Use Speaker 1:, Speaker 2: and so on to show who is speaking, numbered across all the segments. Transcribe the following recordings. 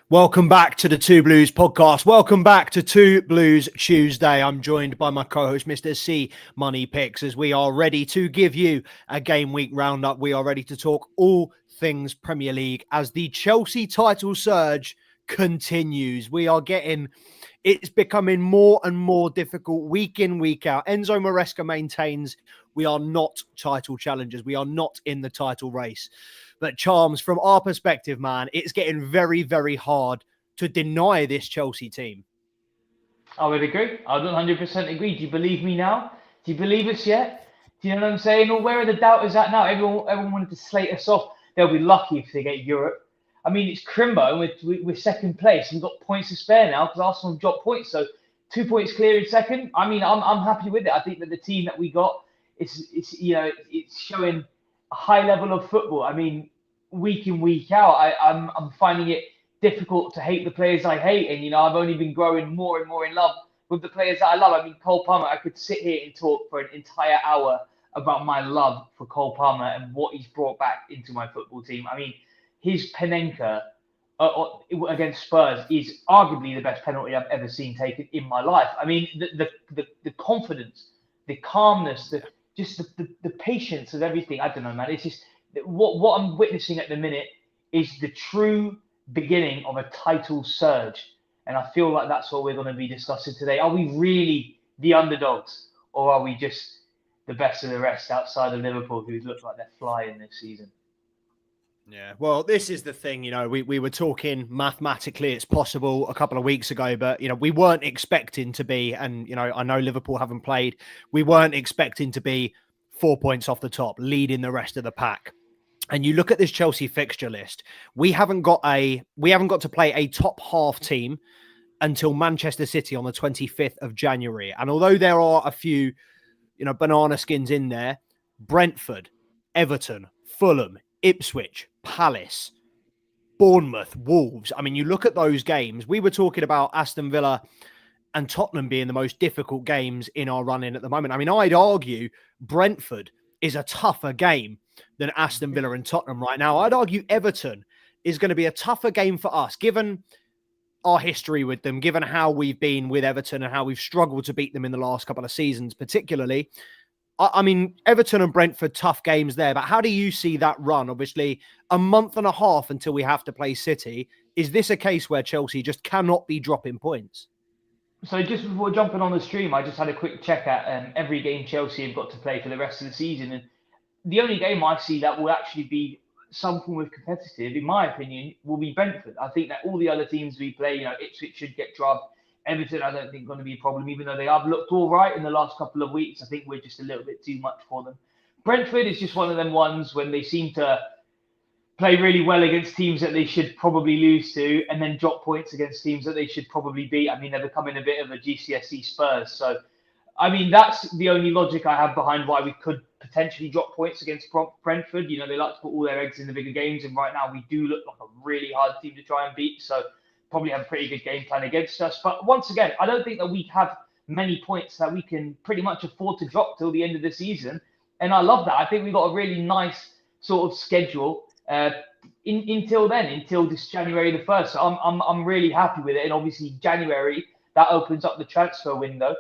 Speaker 1: Welcome back to the Two Blues podcast. Welcome back to Two Blues Tuesday. I'm joined by my co-host, Mr. C Money Picks, as we are ready to give you a game week roundup. We are ready to talk all things Premier League as the Chelsea title surge continues. It's becoming more and more difficult week in, week out. Enzo Maresca maintains we are not title challengers. We are not in the title race. But Charms, from our perspective, man, it's getting very, very hard to deny this Chelsea team.
Speaker 2: I would agree. I would 100% agree. Do you believe me now? Do you believe us yet? Do you know what I'm saying? Or where are the doubters at now? Everyone wanted to slate us off. They'll be lucky if they get Europe. I mean, it's Crimbo. We're second place and got points to spare now because Arsenal have dropped points. So 2 points clear in second. I mean, I'm happy with it. I think that the team that we got it's showing a high level of football. I mean, week in, week out, I'm finding it difficult to hate the players I hate. And, I've only been growing more and more in love with the players that I love. I mean, Cole Palmer, I could sit here and talk for an entire hour about my love for Cole Palmer and what he's brought back into my football team. I mean, his Panenka against Spurs is arguably the best penalty I've ever seen taken in my life. I mean, the confidence, the calmness, the patience of everything. I don't know, man. It's just what I'm witnessing at the minute is the true beginning of a title surge. And I feel like that's what we're going to be discussing today. Are we really the underdogs, or are we just the best of the rest outside of Liverpool, who look like they're flying this season?
Speaker 1: Yeah, well, this is the thing, we were talking mathematically it's possible a couple of weeks ago, but, we weren't expecting to be, and, I know Liverpool haven't played, we weren't expecting to be 4 points off the top, leading the rest of the pack. And you look at this Chelsea fixture list, we haven't got to play a top half team until Manchester City on the 25th of January. And although there are a few, banana skins in there, Brentford, Everton, Fulham, Ipswich, Palace, Bournemouth, Wolves. I mean, you look at those games, we were talking about Aston Villa and Tottenham being the most difficult games in our run-in at the moment. I mean, I'd argue Brentford is a tougher game than Aston Villa and Tottenham right now. I'd argue Everton is going to be a tougher game for us, given our history with them, given how we've been with Everton and how we've struggled to beat them in the last couple of seasons, particularly. I mean, Everton and Brentford, tough games there, but how do you see that run? Obviously, a month and a half until we have to play City. Is this a case where Chelsea just cannot be dropping points?
Speaker 2: So just before jumping on the stream, I just had a quick check at every game Chelsea have got to play for the rest of the season. And the only game I see that will actually be some form of competitive, in my opinion, will be Brentford. I think that all the other teams we play, Ipswich should get drubbed. Everton, I don't think going to be a problem, even though they have looked all right in the last couple of weeks. I think we're just a little bit too much for them. Brentford is just one of them ones when they seem to play really well against teams that they should probably lose to, and then drop points against teams that they should probably beat. I mean, they're becoming a bit of a GCSE Spurs. So, I mean, that's the only logic I have behind why we could potentially drop points against Brentford. They like to put all their eggs in the bigger games, and right now we do look like a really hard team to try and beat. So, probably have a pretty good game plan against us. But once again, I don't think that we have many points that we can pretty much afford to drop till the end of the season. And I love that. I think we've got a really nice sort of schedule until then, until this January the 1st. So I'm really happy with it. And obviously January, that opens up the transfer window,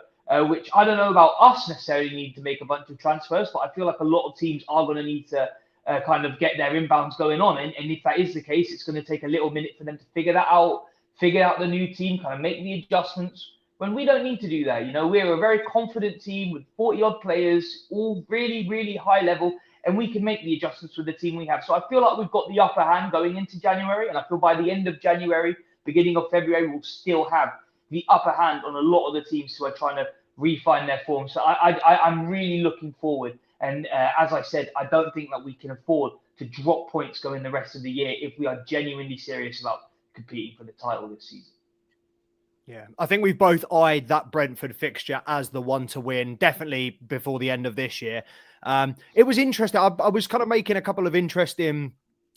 Speaker 2: which I don't know about us necessarily need to make a bunch of transfers, but I feel like a lot of teams are going to need to kind of get their inbounds going on. And if that is the case, it's going to take a little minute for them to figure that out, figure out the new team, kind of make the adjustments, when we don't need to do that. We're a very confident team with 40-odd players, all really, really high level, and we can make the adjustments with the team we have. So I feel like we've got the upper hand going into January, and I feel by the end of January, beginning of February, we'll still have the upper hand on a lot of the teams who are trying to refine their form. So I'm really looking forward. And as I said, I don't think that we can afford to drop points going the rest of the year if we are genuinely serious about competing for the title this season.
Speaker 1: Yeah, I think we've both eyed that Brentford fixture as the one to win, definitely before the end of this year. It was interesting. I was kind of making a couple of interesting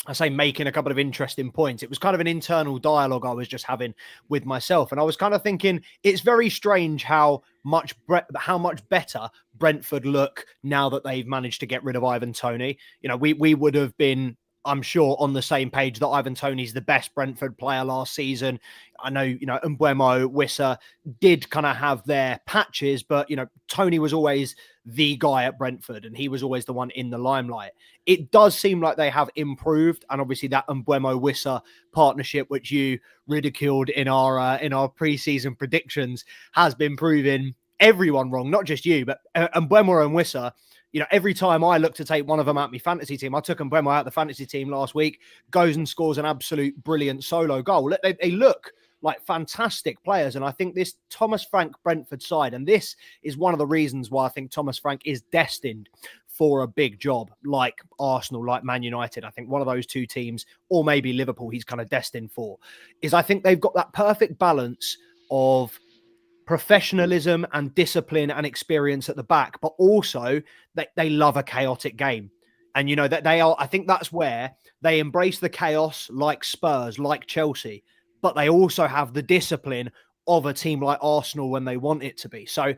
Speaker 1: points. It was kind of an internal dialogue I was just having with myself. And I was kind of thinking, it's very strange how much better Brentford look now that they've managed to get rid of Ivan Toney. We would have been I'm sure, on the same page that Ivan Toney's the best Brentford player last season. I know, Mbeumo, Wissa did kind of have their patches, but, Toney was always the guy at Brentford and he was always the one in the limelight. It does seem like they have improved. And obviously that Mbeumo-Wissa partnership, which you ridiculed in our pre-season predictions, has been proving everyone wrong, not just you, but Mbeumo and Wissa. Every time I look to take one of them out my fantasy team, I took Mbeumo out the fantasy team last week, goes and scores an absolute brilliant solo goal. They look like fantastic players. And I think this Thomas Frank Brentford side, and this is one of the reasons why I think Thomas Frank is destined for a big job, like Arsenal, like Man United. I think one of those two teams, or maybe Liverpool, he's kind of destined for, is I think they've got that perfect balance of professionalism and discipline and experience at the back, but also they love a chaotic game. And, that I think that's where they embrace the chaos like Spurs, like Chelsea, but they also have the discipline of a team like Arsenal when they want it to be. So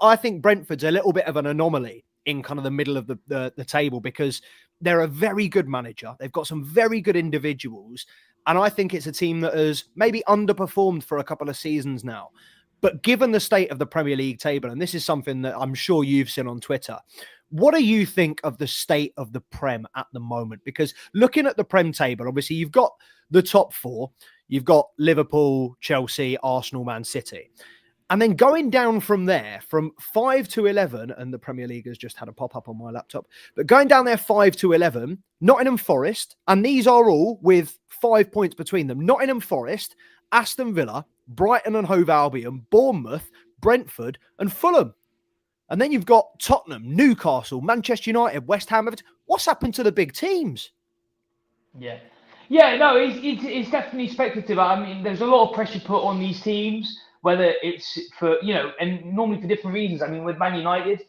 Speaker 1: I think Brentford's a little bit of an anomaly in kind of the middle of the table, because they're a very good manager. They've got some very good individuals. And I think it's a team that has maybe underperformed for a couple of seasons now. But given the state of the Premier League table, and this is something that I'm sure you've seen on Twitter, what do you think of the state of the Prem at the moment? Because looking at the Prem table, obviously you've got the top four. You've got Liverpool, Chelsea, Arsenal, Man City. And then going down from there, from 5 to 11, and the Premier League has just had a pop-up on my laptop, but going down there 5 to 11, Nottingham Forest, and these are all with 5 points between them. Nottingham Forest, Aston Villa, Brighton and Hove Albion, Bournemouth, Brentford and Fulham. And then you've got Tottenham, Newcastle, Manchester United, West Ham. What's happened to the big teams?
Speaker 2: Yeah, no, it's definitely speculative. I mean, there's a lot of pressure put on these teams, whether it's for, and normally for different reasons. I mean, with Man United,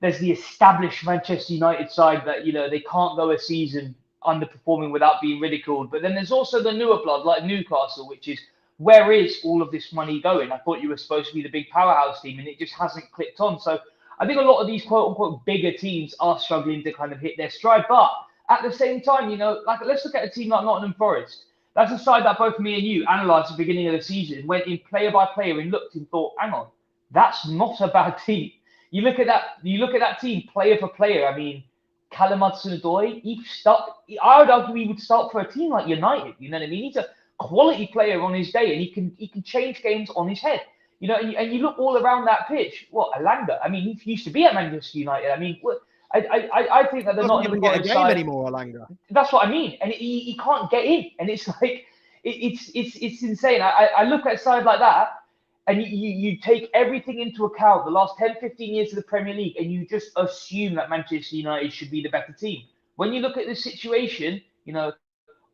Speaker 2: there's the established Manchester United side that, they can't go a season underperforming without being ridiculed. But then there's also the newer blood like Newcastle, which is, where is all of this money going? I thought you were supposed to be the big powerhouse team, and it just hasn't clicked on. So I think a lot of these quote unquote bigger teams are struggling to kind of hit their stride. But at the same time, let's look at a team like Nottingham Forest. That's a side that both me and you analysed at the beginning of the season, went in player by player and looked and thought, hang on, that's not a bad team. You look at that team player for player. I mean, Callum Hudson-Odoi, I would argue he would start for a team like United. You know what I mean? He's a quality player on his day, and he can change games on his head. And you look all around that pitch. What, Alanga? I mean, he used to be at Manchester United. I mean, I think that they're not even
Speaker 1: get a game anymore, Alanga.
Speaker 2: That's what I mean, and he can't get in, and it's like it's insane. I look at a side like that, and you take everything into account, the last 10, 15 years of the Premier League, and you just assume that Manchester United should be the better team. When you look at the situation,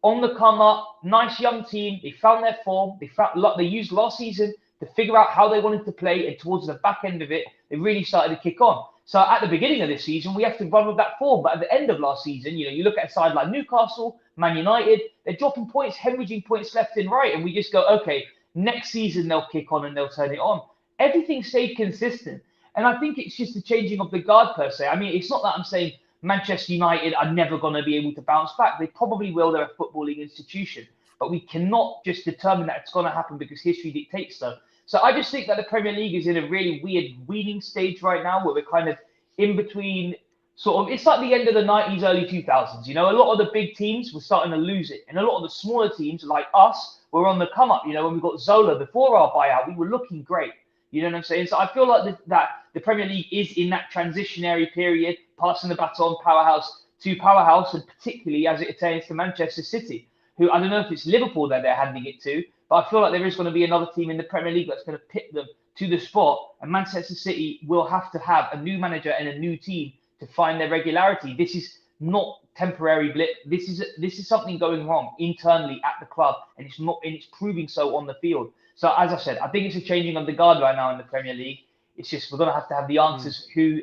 Speaker 2: on the come up, nice young team. They found their form. They used last season to figure out how they wanted to play, and towards the back end of it, they really started to kick on. So at the beginning of this season, we have to run with that form. But at the end of last season, you look at a side like Newcastle, Man United, they're dropping points, hemorrhaging points left and right, and we just go, okay, next season they'll kick on and they'll turn it on. Everything stayed consistent, and I think it's just the changing of the guard per se. I mean, it's not that I'm saying Manchester United are never going to be able to bounce back. They probably will. They're a footballing institution. But we cannot just determine that it's going to happen because history dictates so. So I just think that the Premier League is in a really weird weaning stage right now, where we're kind of in between it's like the end of the 90s, early 2000s. A lot of the big teams were starting to lose it. And a lot of the smaller teams like us were on the come up. When we got Zola before our buyout, we were looking great. You know what I'm saying? So I feel like that the Premier League is in that transitionary period, passing the baton powerhouse to powerhouse, and particularly as it pertains to Manchester City, who I don't know if it's Liverpool that they're handing it to, but I feel like there is going to be another team in the Premier League that's going to pit them to the spot, and Manchester City will have to have a new manager and a new team to find their regularity. This is not temporary blip. This is something going wrong internally at the club, and it's proving so on the field. So as I said, I think it's a changing of the guard right now in the Premier League. It's just we're going to have the answers who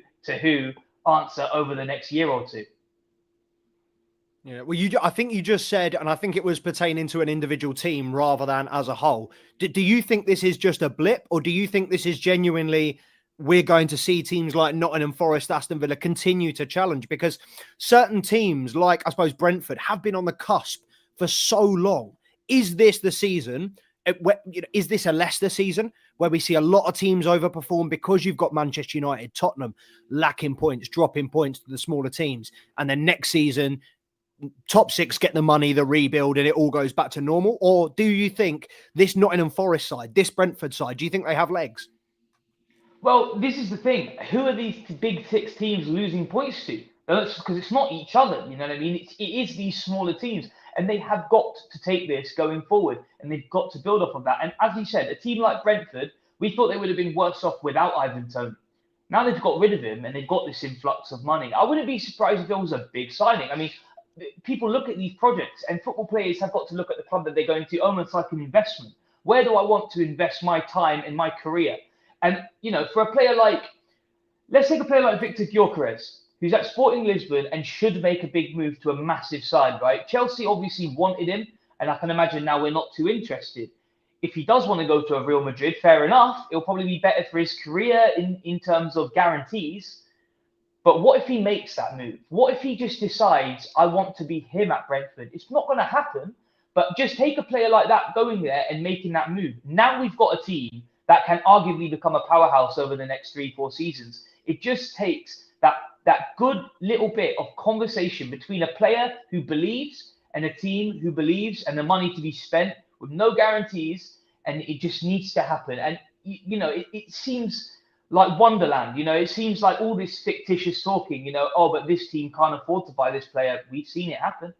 Speaker 2: answer over the next year or two.
Speaker 1: Yeah, well, I think you just said, and I think it was pertaining to an individual team rather than as a whole. Do you think this is just a blip, or do you think this is genuinely we're going to see teams like Nottingham Forest, Aston Villa continue to challenge, because certain teams like, I suppose, Brentford have been on the cusp for so long. Is this the season? Is this a Leicester season where we see a lot of teams overperform because you've got Manchester United, Tottenham lacking points, dropping points to the smaller teams, and then next season top six get the money, the rebuild, and it all goes back to normal? Or do you think this Nottingham Forest side, this Brentford side, do you think they have legs?
Speaker 2: Well, this is the thing. Who are these big six teams losing points to? Because it's not each other, you know what I mean? It is these smaller teams, and they have got to take this going forward, and they've got to build off of that. And as you said, a team like Brentford, we thought they would have been worse off without Ivan Toney. Now they've got rid of him, and they've got this influx of money. I wouldn't be surprised if there was a big signing. I mean, people look at these projects, and football players have got to look at the club that they're going to almost like an investment. Where do I want to invest my time and my career? And, you know, for a player like, let's take a player like Victor Gyökeres, who's at Sporting Lisbon and should make a big move to a massive side, right? Chelsea obviously wanted him, and I can imagine now we're not too interested. If he does want to go to a Real Madrid, fair enough. It'll probably be better for his career in terms of guarantees. But what if he makes that move? What if he just decides, I want to be him at Brentford? It's not going to happen, but just take a player like that going there and making that move. Now we've got a team that can arguably become a powerhouse over the next 3-4 seasons. It just takes that good little bit of conversation between a player who believes and a team who believes, and the money to be spent with no guarantees, and it just needs to happen. And, you know, it seems like Wonderland, you know, it seems like all this fictitious talking, you know, oh, but this team can't afford to buy this player. We've seen it happen.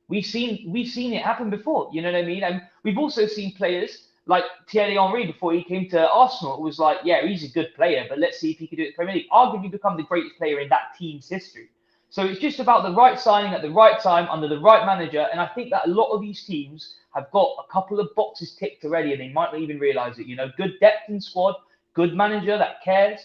Speaker 2: We've seen it happen before, you know what I mean? And we've also seen players like Thierry Henry before he came to Arsenal. It was like, yeah, he's a good player, but let's see if he can do it in the Premier League. Arguably become the greatest player in that team's history. So it's just about the right signing at the right time under the right manager. And I think that a lot of these teams have got a couple of boxes ticked already, and they might not even realize it. You know, good depth in squad, good manager that cares,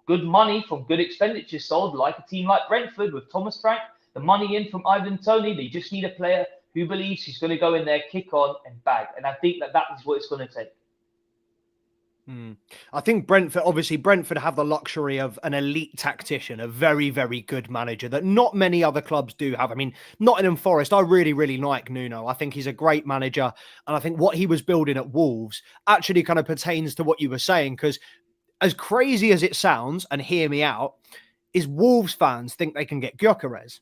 Speaker 2: good money from good expenditure sold, like a team like Brentford with Thomas Frank, the money in from Ivan Toney. They just need a player who believes he's going to go in there, kick on, and bag. And I think that is what it's going to take.
Speaker 1: I think Brentford have the luxury of an elite tactician, a very, very good manager that not many other clubs do have. I mean, Nottingham Forest, I really, really like Nuno. I think he's a great manager. And I think what he was building at Wolves actually kind of pertains to what you were saying, because as crazy as it sounds, and hear me out, is Wolves fans think they can get Gyökeres.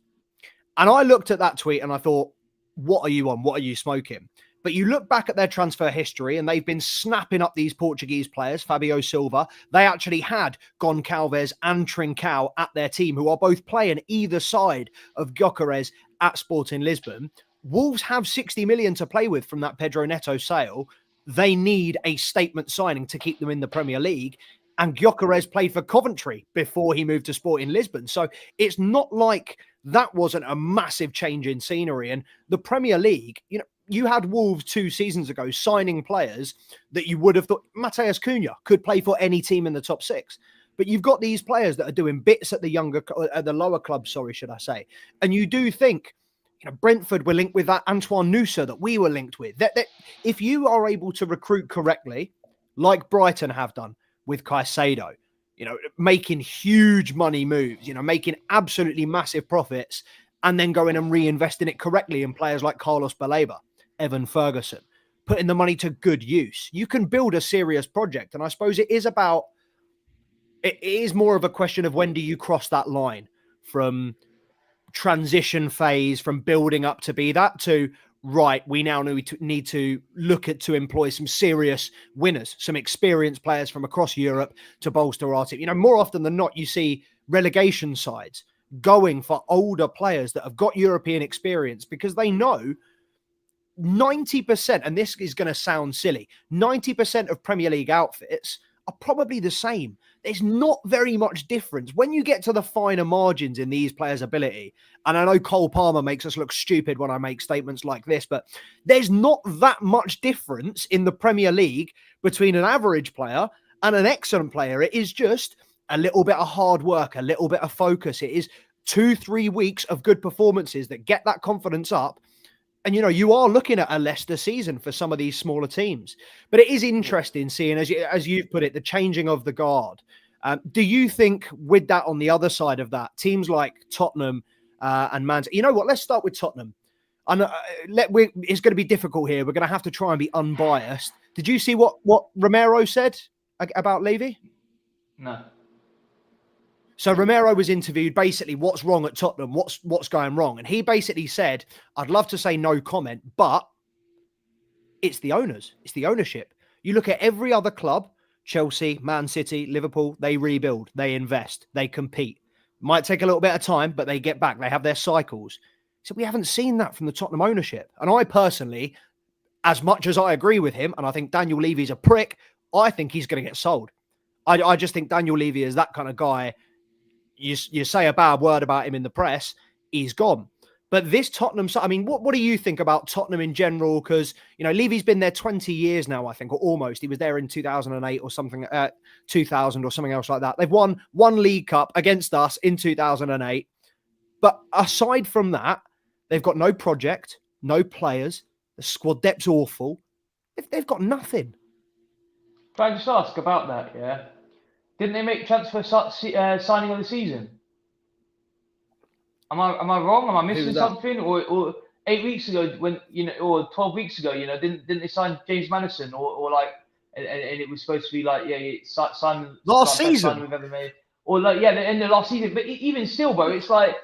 Speaker 1: And I looked at that tweet and I thought, what are you on? What are you smoking? But you look back at their transfer history and they've been snapping up these Portuguese players, Fabio Silva. They actually had Goncalves and Trincao at their team, who are both playing either side of Gyökeres at Sporting Lisbon. Wolves have 60 million to play with from that Pedro Neto sale. They need a statement signing to keep them in the Premier League. And Gyökeres played for Coventry before he moved to Sporting Lisbon. So it's not like that wasn't a massive change in scenery. And the Premier League, you know, you had Wolves 2 seasons ago signing players that you would have thought Mateus Cunha could play for any team in the top 6. But you've got these players that are doing bits at the lower clubs, should I say. And you do think, you know, Brentford were linked with that Antoine Nusa that we were linked with. That if you are able to recruit correctly, like Brighton have done with Caicedo, you know, making huge money moves, you know, making absolutely massive profits, and then going and reinvesting it correctly in players like Carlos Baleba, Evan Ferguson, putting the money to good use, you can build a serious project. And I suppose it is more of a question of when do you cross that line from transition phase, from building up to be that, to right, we now need to look at to employ some serious winners, some experienced players from across Europe to bolster our team. You know, more often than not, you see relegation sides going for older players that have got European experience because they know 90%, and this is going to sound silly, 90% of Premier League outfits are probably the same. There's not very much difference when you get to the finer margins in these players' ability. And I know Cole Palmer makes us look stupid when I make statements like this, but there's not that much difference in the Premier League between an average player and an excellent player. It is just a little bit of hard work, a little bit of focus. It is 2-3 weeks of good performances that get that confidence up. And, you know, you are looking at a Leicester season for some of these smaller teams. But it is interesting seeing, as you've put it, the changing of the guard. Do you think with that on the other side of that, teams like Tottenham and Man City, you know what? Let's start with Tottenham. It's going to be difficult here. We're going to have to try and be unbiased. Did you see what Romero said about Levy?
Speaker 2: No.
Speaker 1: So Romero was interviewed, basically, what's wrong at Tottenham? What's going wrong? And he basically said, I'd love to say no comment, but it's the owners. It's the ownership. You look at every other club, Chelsea, Man City, Liverpool, they rebuild, they invest, they compete. Might take a little bit of time, but they get back. They have their cycles. So we haven't seen that from the Tottenham ownership. And I personally, as much as I agree with him, and I think Daniel Levy's a prick, I think he's going to get sold. I just think Daniel Levy is that kind of guy. You say a bad word about him in the press, he's gone. But this Tottenham, I mean, what do you think about Tottenham in general? Because, you know, Levy's been there 20 years now, I think, or almost. He was there in 2008 or something, 2000 or something else like that. They've won one League Cup against us in 2008. But aside from that, they've got no project, no players. The squad depth's awful. They've got nothing.
Speaker 2: Can I just ask about that, yeah? Didn't they make transfer signing of the season? Am I wrong? Am I missing something? Or 8 weeks ago, or 12 weeks ago, didn't they sign James Maddison or like, and it was supposed to be like, sign
Speaker 1: last season
Speaker 2: we've ever made, or like, the end of last season. But even still, bro, it's like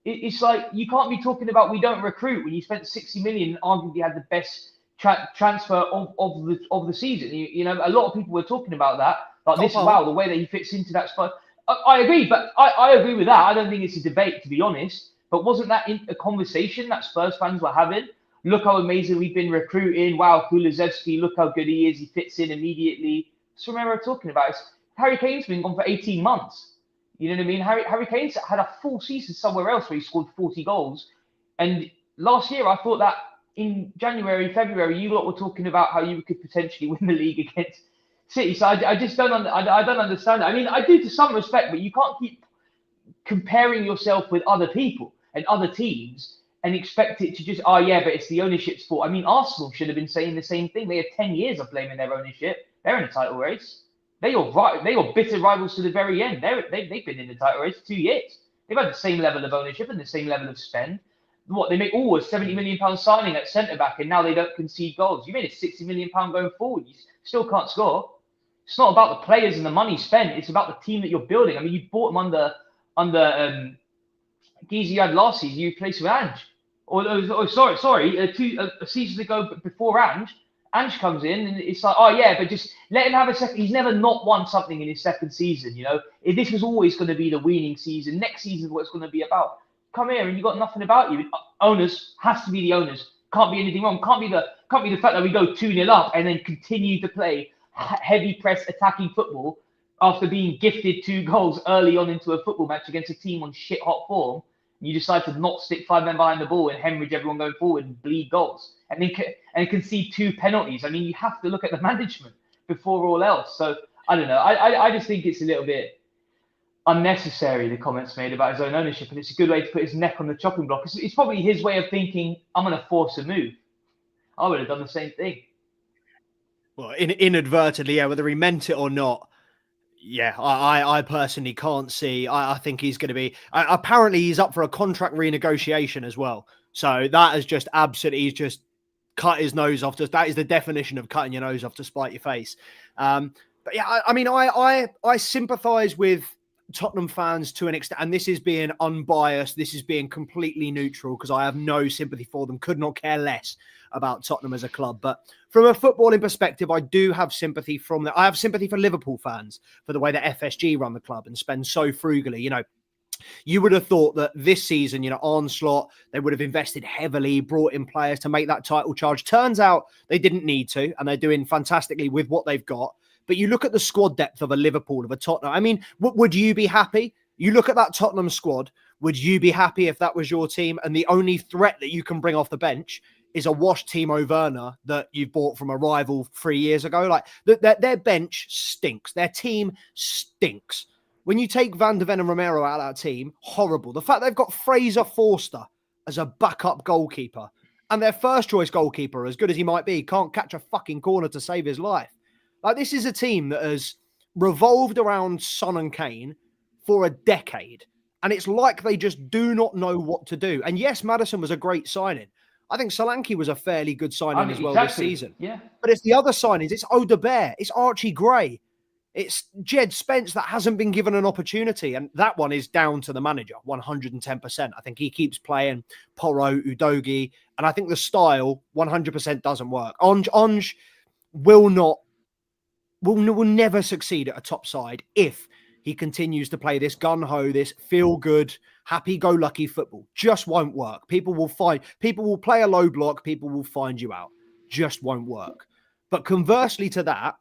Speaker 2: you can't be talking about we don't recruit when you spent 60 million and arguably had the best transfer of the season. A lot of people were talking about that. Like this, wow, the way that he fits into that spot. I agree, but I agree with that. I don't think it's a debate, to be honest. But wasn't that a conversation that Spurs fans were having? Look how amazing we've been recruiting. Wow, Kulusevski, look how good he is. He fits in immediately. That's what we're talking about. Harry Kane's been gone for 18 months. You know what I mean? Harry Kane's had a full season somewhere else where he scored 40 goals. And last year, I thought that in January, February, you lot were talking about how you could potentially win the league against City. So I just don't understand it. I mean, I do to some respect, but you can't keep comparing yourself with other people and other teams and expect it to just, but it's the ownership's fault. I mean, Arsenal should have been saying the same thing. They had 10 years of blaming their ownership. They're in a title race. They are bitter rivals to the very end. They've been in the title race for 2 years. They've had the same level of ownership and the same level of spend. They make a £70 million signing at centre back, and now they don't concede goals. You made a £60 million going forward. You still can't score. It's not about the players and the money spent. It's about the team that you're building. I mean, you bought them under Geezy you had last season. You replaced with Ange. Sorry. A season ago before Ange comes in, and it's like, but just let him have a second. He's never not won something in his second season. If this was always going to be the winning season. Next season is what it's going to be about. Come here, and you got nothing about you. Owners has to be the owners. Can't be anything wrong. Can't be the fact that we go 2-0 up and then continue to play heavy press attacking football after being gifted 2 goals early on into a football match against a team on shit hot form. You decide to not stick 5 men behind the ball and hemorrhage everyone going forward and bleed goals and concede 2 penalties. I mean, you have to look at the management before all else. So I don't know. I just think it's a little bit unnecessary, the comments made about his own ownership, and it's a good way to put his neck on the chopping block. It's probably his way of thinking, I'm going to force a move. I would have done the same thing.
Speaker 1: Well, inadvertently, whether he meant it or not. I personally can't see. I think he's going to be. Apparently, he's up for a contract renegotiation as well. So that is just absolutely. He's just cut his nose off. That is the definition of cutting your nose off to spite your face. But yeah, I mean, I sympathise with Tottenham fans to an extent, and this is being unbiased. This is being completely neutral because I have no sympathy for them. Could not care less about Tottenham as a club. But from a footballing perspective, I do have sympathy from that. I have sympathy for Liverpool fans for the way that FSG run the club and spend so frugally. You would have thought that this season, Onslaught, they would have invested heavily, brought in players to make that title charge. Turns out they didn't need to, and they're doing fantastically with what they've got. But you look at the squad depth of a Liverpool, of a Tottenham. I mean, would you be happy? You look at that Tottenham squad. Would you be happy if that was your team? And the only threat that you can bring off the bench is a washed Timo Werner that you bought from a rival 3 years ago. Like their bench stinks. Their team stinks. When you take Van der Ven and Romero out of that team, horrible. The fact they've got Fraser Forster as a backup goalkeeper and their first choice goalkeeper, as good as he might be, can't catch a fucking corner to save his life. Like, this is a team that has revolved around Son and Kane for a decade. And it's like they just do not know what to do. And yes, Maddison was a great signing. I think Solanke was a fairly good signing as well this season.
Speaker 2: Yeah.
Speaker 1: But it's the other signings. It's Odebear. It's Archie Gray. It's Jed Spence that hasn't been given an opportunity. And that one is down to the manager, 110%. I think he keeps playing Porro, Udogie. And I think the style 100% doesn't work. Onge will never succeed at a top side if he continues to play this gun-ho, this feel-good, happy-go-lucky football. Just won't work. People will play a low block, people will find you out. Just won't work. But conversely to that,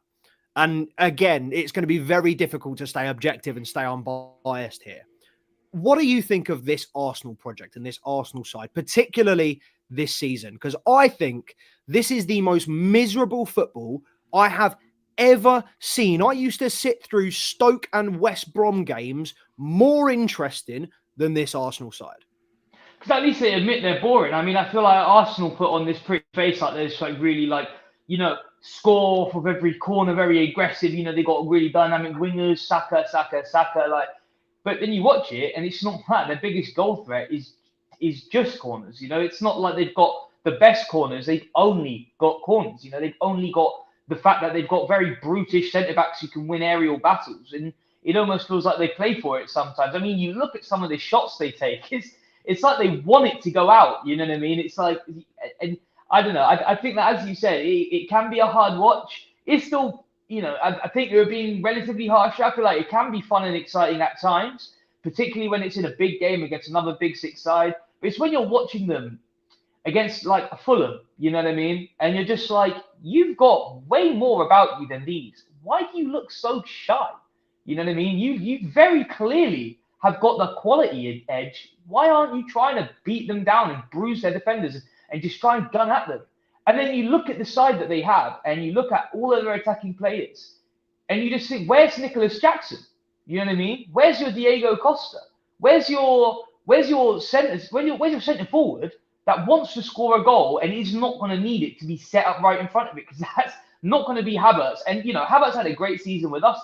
Speaker 1: and again, it's going to be very difficult to stay objective and stay unbiased here. What do you think of this Arsenal project and this Arsenal side, particularly this season? Because I think this is the most miserable football I have ever seen. I used to sit through Stoke and West Brom games more interesting than this Arsenal side.
Speaker 2: Because at least they admit they're boring. I mean, I feel like Arsenal put on this pretty face like they're just like really like, you know, score off of every corner, very aggressive. You know, they got really dynamic wingers, Saka. Like, but then you watch it and it's not that. Their biggest goal threat is just corners. You know, it's not like they've got the best corners. They've only got corners. You know, they've only got the fact that they've got very brutish centre-backs who can win aerial battles. And it almost feels like they play for it sometimes. I mean, you look at some of the shots they take, it's like they want it to go out. You know what I mean? It's like, and I don't know. I think that, as you said, it can be a hard watch. It's still, you know, I think you're being relatively harsh. I feel like it can be fun and exciting at times, particularly when it's in a big game against another big six side. But it's when you're watching them against like a Fulham, you know what I mean? And you're just like, you've got way more about you than these. Why do you look so shy? You know what I mean? You very clearly have got the quality edge. Why aren't you trying to beat them down and bruise their defenders and just try and gun at them? And then you look at the side that they have and you look at all of their attacking players and you just think, where's Nicholas Jackson? You know what I mean? Where's your Diego Costa? Where's your centre forward that wants to score a goal and is not going to need it to be set up right in front of it, because that's not going to be Havertz. And, you know, Havertz had a great season with us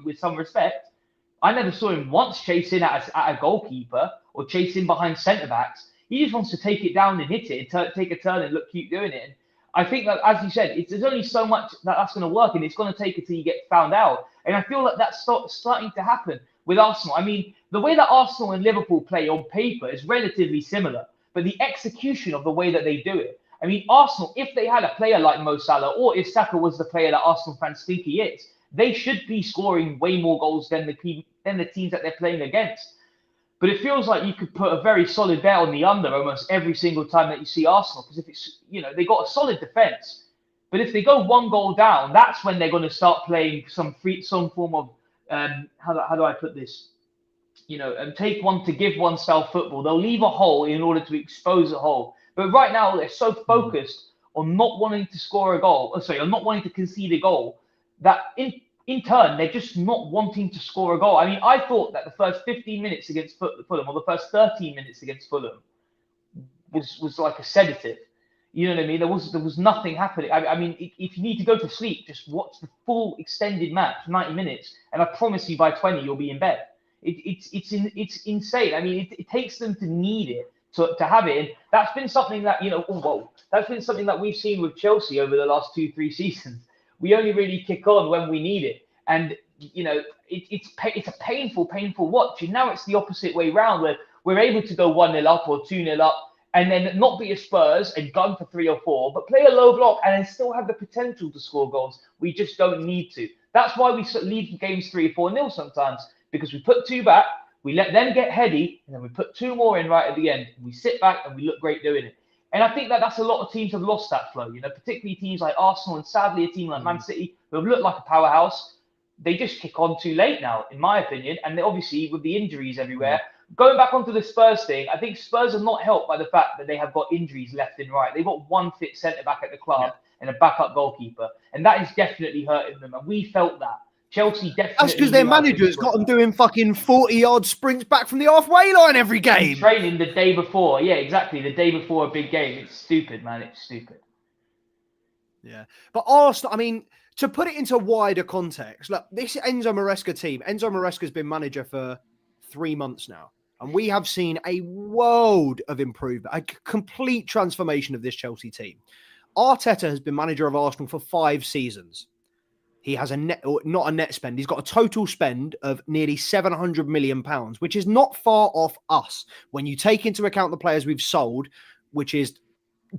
Speaker 2: with some respect. I never saw him once chasing at a goalkeeper or chasing behind centre-backs. He just wants to take it down and hit it and take a turn and look cute doing it. And I think that, as you said, there's only so much that's going to work, and it's going to take until you get found out. And I feel like that's starting to happen with Arsenal. I mean, the way that Arsenal and Liverpool play on paper is relatively similar, but the execution of the way that they do it. I mean, Arsenal, if they had a player like Mo Salah, or if Saka was the player that Arsenal fans think he is, they should be scoring way more goals than the teams that they're playing against. But it feels like you could put a very solid bet on the under almost every single time that you see Arsenal, because if it's, you know, they got a solid defense, but if they go one goal down, that's when they're going to start playing some form of how do I put this? You know, and take one to give one style football. They'll leave a hole in order to expose a hole. But right now they're so focused on not wanting to score a goal, on not wanting to concede a goal, that in turn they're just not wanting to score a goal. I mean, I thought that the first 15 minutes against Fulham, or the first 13 minutes against Fulham, was like a sedative. You know what I mean? There was nothing happening. I mean, if you need to go to sleep, just watch the full extended match, 90 minutes, and I promise you by 20 you'll be in bed. It's insane. I mean, it takes them to need it to have it. And that's been something that, you know, that's been something that we've seen with Chelsea over the last 2-3 seasons. We only really kick on when we need it. And, you know, it's a painful watch. And now it's the opposite way round, where we're able to go 1-0 up or 2-0 up and then not be a Spurs and gun for 3 or 4, but play a low block and then still have the potential to score goals. We just don't need to. That's why we leave games 3-4-0 sometimes, because we put 2 back, we let them get heady, and then we put 2 more in right at the end. We sit back and we look great doing it. And I think that's a lot of teams have lost that flow, you know, particularly teams like Arsenal and sadly a team like Man City, who have looked like a powerhouse. They just kick on too late now, in my opinion. And obviously with the injuries everywhere, going back onto the Spurs thing, I think Spurs are not helped by the fact that they have got injuries left and right. They've got one fit centre-back at the club and a backup goalkeeper. And that is definitely hurting them. And we felt that. Chelsea definitely.
Speaker 1: That's because their manager's got them doing fucking 40-yard sprints back from the halfway line every game.
Speaker 2: Training the day before. Yeah, exactly. The day before a big game. It's stupid, man. It's stupid.
Speaker 1: Yeah. But Arsenal, I mean, to put it into wider context, look, this Enzo Maresca team, Enzo Maresca's been manager for 3 months now. And we have seen a world of improvement, a complete transformation of this Chelsea team. Arteta has been manager of Arsenal for 5 seasons. He has a net, not a net spend. He's got a total spend of nearly £700 million, which is not far off us when you take into account the players we've sold, which is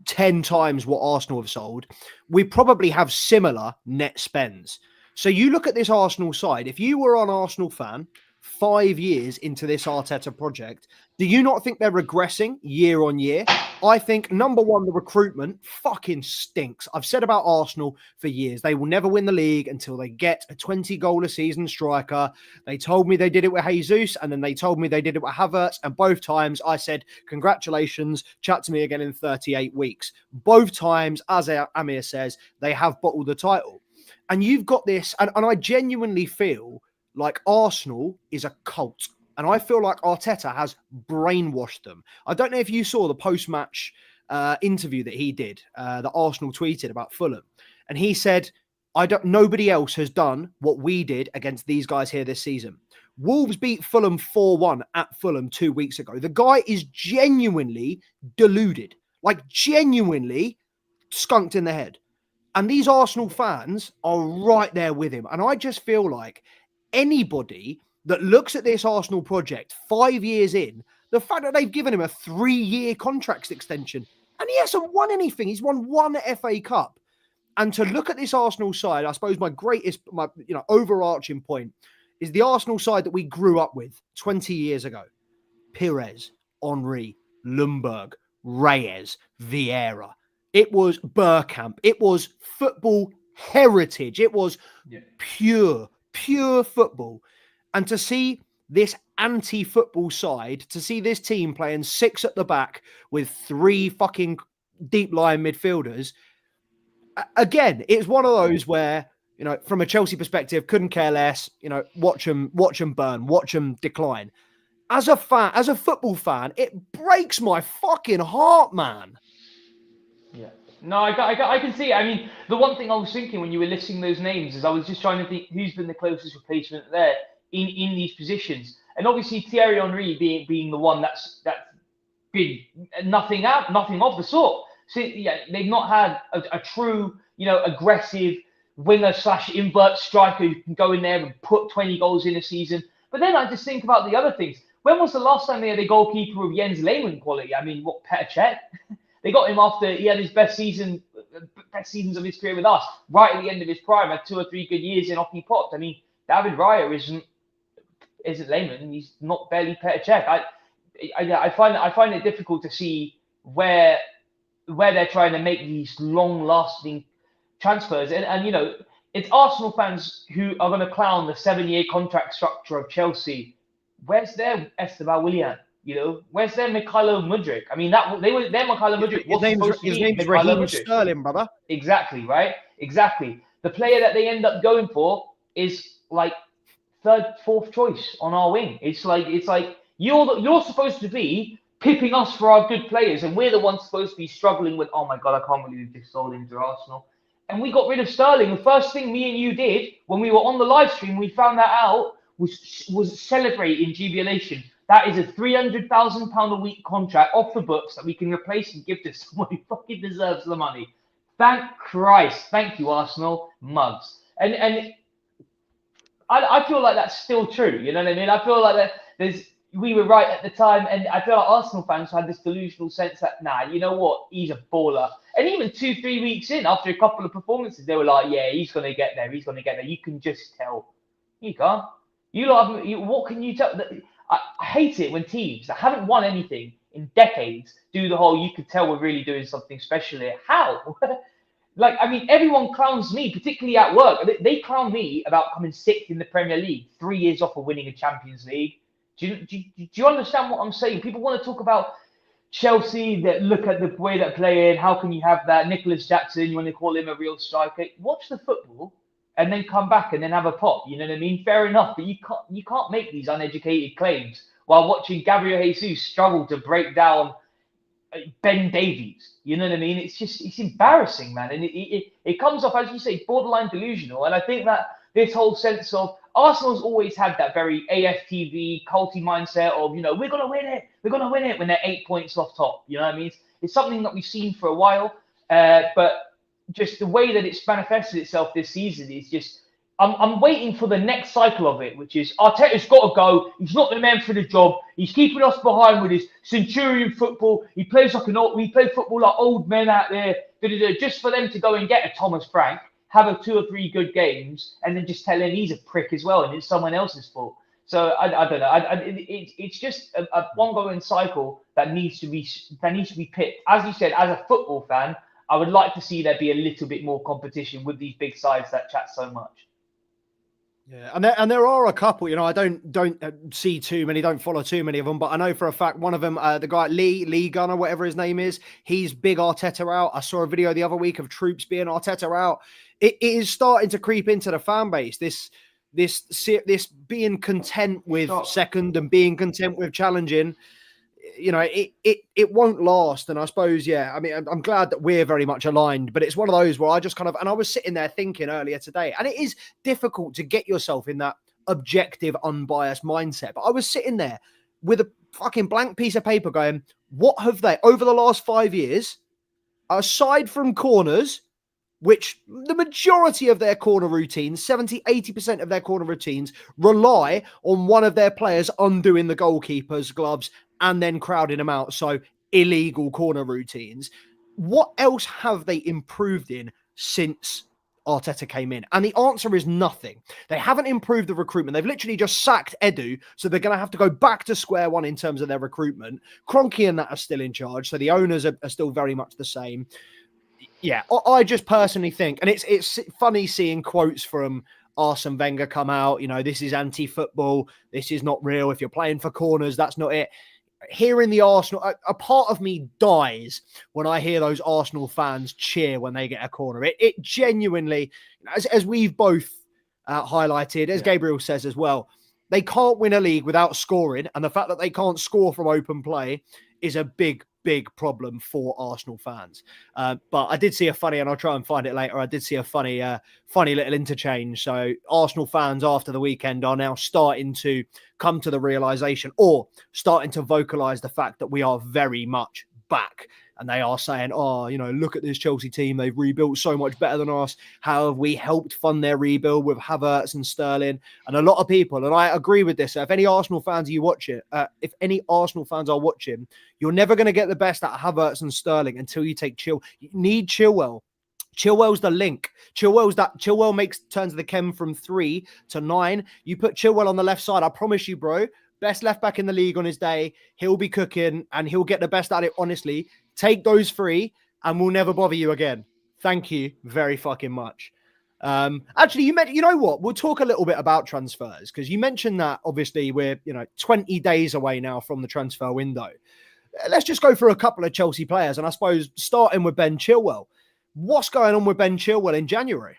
Speaker 1: 10 times what Arsenal have sold. We probably have similar net spends. So you look at this Arsenal side, if you were an Arsenal fan 5 years into this Arteta project, do you not think they're regressing year on year? I think, number one, the recruitment fucking stinks. I've said about Arsenal for years, they will never win the league until they get a 20-goal-a-season striker. They told me they did it with Jesus, and then they told me they did it with Havertz, and both times I said, congratulations, chat to me again in 38 weeks. Both times, as Amir says, they have bottled the title. And you've got this, and I genuinely feel like Arsenal is a cult. And I feel like Arteta has brainwashed them. I don't know if you saw the post-match interview that he did, that Arsenal tweeted about Fulham. And he said, nobody else has done what we did against these guys here this season. Wolves beat Fulham 4-1 at Fulham 2 weeks ago. The guy is genuinely deluded, like genuinely skunked in the head. And these Arsenal fans are right there with him. And I just feel like anybody that looks at this Arsenal project 5 years in, the fact that they've given him a 3-year contract extension and he hasn't won anything. He's won 1 FA Cup. And to look at this Arsenal side, I suppose my overarching point is the Arsenal side that we grew up with 20 years ago. Pires, Henry, Ljungberg, Reyes, Vieira. It was Bergkamp. It was football heritage. It was pure football. And to see this anti-football side, to see this team playing 6 at the back with 3 fucking deep-lying midfielders, again, it's one of those where, from a Chelsea perspective, couldn't care less, watch them burn, watch them decline. As a football fan, it breaks my fucking heart, man.
Speaker 2: Yeah. No, I can see it. I mean, the one thing I was thinking when you were listing those names is I was just trying to think who's been the closest replacement there in these positions. And obviously Thierry Henry being the one that's been nothing of the sort. So yeah, they've not had a true, aggressive winger / invert striker who can go in there and put 20 goals in a season. But then I just think about the other things. When was the last time they had a goalkeeper of Jens Lehmann quality? I mean, what, Petr Cech? They got him after he had his best seasons of his career with us, right at the end of his prime, had 2 or 3 good years in Hockey Pot. I mean, David Raya isn't Lehmann. He's not barely Petr Cech. I find it difficult to see where they're trying to make these long-lasting transfers. And it's Arsenal fans who are going to clown the 7-year contract structure of Chelsea. Where's their Esteban Willian? Where's their Mykhailo Mudryk? I mean, their Mykhailo Mudryk was supposed to be
Speaker 1: his name's
Speaker 2: Mykhailo
Speaker 1: Raheem
Speaker 2: Mudryk.
Speaker 1: Sterling, brother.
Speaker 2: Exactly, right? Exactly. The player that they end up going for is like 3rd, 4th choice on our wing. It's like you're supposed to be pipping us for our good players, and we're the ones supposed to be struggling with, oh my God, I can't believe we just sold him to Arsenal. And we got rid of Sterling. The first thing me and you did when we were on the live stream, we found that out, was celebrate in jubilation. That is a £300,000 a week contract off the books that we can replace and give to someone who fucking deserves the money. Thank Christ. Thank you, Arsenal. Mugs. And I feel like that's still true. You know what I mean? I feel like we were right at the time, and I feel like Arsenal fans had this delusional sense that, you know what? He's a baller. And even 2-3 weeks in, after a couple of performances, they were like, yeah, he's going to get there. He's going to get there. You can just tell. You can't. What can you tell? I hate it when teams that haven't won anything in decades do the whole, you could tell we're really doing something special here. How? Everyone clowns me, particularly at work. They clown me about coming 6th in the Premier League, 3 years off of winning a Champions League. Do you understand what I'm saying? People want to talk about Chelsea, that look at the way they're playing. How can you have that? Nicholas Jackson, you want to call him a real striker? Watch the football and then come back and then have a pop. You know what I mean? Fair enough, but you can't make these uneducated claims while watching Gabriel Jesus struggle to break down Ben Davies. You know what I mean? It's embarrassing, man. And it comes off, as you say, borderline delusional. And I think that this whole sense of Arsenal's always had that very AFTV, culty mindset of, we're going to win it. We're going to win it when they're 8 points off top. You know what I mean? It's something that we've seen for a while. But just the way that it's manifested itself this season is just, I'm waiting for the next cycle of it, which is Arteta's got to go. He's not the man for the job. He's keeping us behind with his Centurion football. He plays we play football like old men out there. Just for them to go and get a Thomas Frank, have 2 or 3 good games, and then just tell him he's a prick as well, and it's someone else's fault. So I don't know. It's just an ongoing cycle that needs to be picked. As you said, as a football fan, I would like to see there be a little bit more competition with these big sides that chat so much.
Speaker 1: Yeah, and there are a couple. I don't see too many, don't follow too many of them, but I know for a fact one of them, the guy Lee Gunner, whatever his name is, he's big Arteta out. I saw a video the other week of troops being Arteta out. It is starting to creep into the fan base. This being content with second and being content with challenging. It won't last. And I suppose, I mean, I'm glad that we're very much aligned, but it's one of those where I just and I was sitting there thinking earlier today, and it is difficult to get yourself in that objective, unbiased mindset. But I was sitting there with a fucking blank piece of paper going, what have they, over the last 5 years, aside from corners, which the majority of their corner routines, 70, 80% of their corner routines, rely on one of their players undoing the goalkeeper's gloves and then crowding them out. So illegal corner routines. What else have they improved in since Arteta came in? And the answer is nothing. They haven't improved the recruitment. They've literally just sacked Edu, so they're going to have to go back to square one in terms of their recruitment. Kroenke and that are still in charge, so the owners are still very much the same. Yeah, I just personally think, and it's funny seeing quotes from Arsene Wenger come out, this is anti-football, this is not real. If you're playing for corners, that's not it. Hearing the Arsenal, a part of me dies when I hear those Arsenal fans cheer when they get a corner. It genuinely, as we've both highlighted, as Gabriel says as well, they can't win a league without scoring, and the fact that they can't score from open play is a big problem for Arsenal fans. But I did see a funny, and I'll try and find it later, I did see a funny little interchange. So Arsenal fans after the weekend are now starting to come to the realization, or starting to vocalize the fact that we are very much back. And they are saying, look at this Chelsea team. They've rebuilt so much better than us. How have we helped fund their rebuild with Havertz and Sterling? And a lot of people, and I agree with this. So if any Arsenal fans if any Arsenal fans are watching, you're never going to get the best out of Havertz and Sterling until you take You need Chilwell. Chilwell's the link. Chilwell turns the chem from 3 to 9. You put Chilwell on the left side. I promise you, bro. Best left back in the league on his day. He'll be cooking and he'll get the best out of it. Honestly, take those 3 and we'll never bother you again. Thank you very fucking much. Actually, you know what? We'll talk a little bit about transfers, because you mentioned that obviously we're 20 days away now from the transfer window. Let's just go through a couple of Chelsea players, and I suppose starting with Ben Chilwell. What's going on with Ben Chilwell in January?